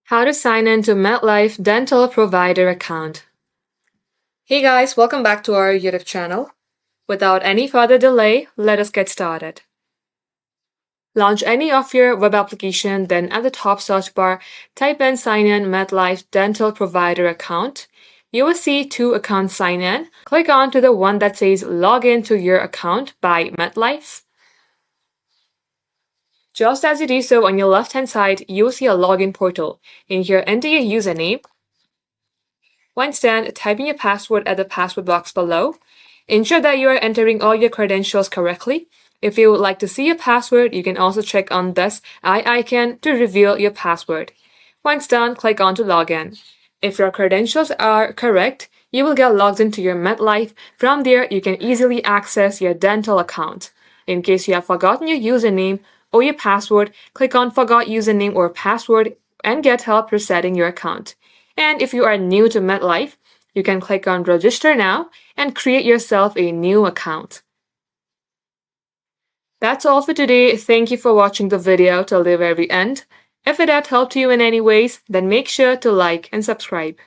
How to sign in to MetLife Dental Provider account. Hey guys, welcome back to our YouTube channel. Without any further delay, let us get started. Launch any of your web application, then at the top search bar, type in sign in MetLife Dental Provider account. You will see two accounts sign in. Click on to the one that says log in to your account by MetLife. Just as you do so, on your left-hand side, you will see a login portal. In here, enter your username. Once done, type in your password at the password box below. Ensure that you are entering all your credentials correctly. If you would like to see your password, you can also check on this eye icon to reveal your password. Once done, click on to login. If your credentials are correct, you will get logged into your MetLife. From there, you can easily access your dental account. In case you have forgotten your username or your password, click on Forgot Username or Password and get help resetting your account. And if you are new to MetLife, you can click on Register Now and create yourself a new account. That's all for today. Thank you for watching the video till the very end. If it had helped you in any ways, then make sure to like and subscribe.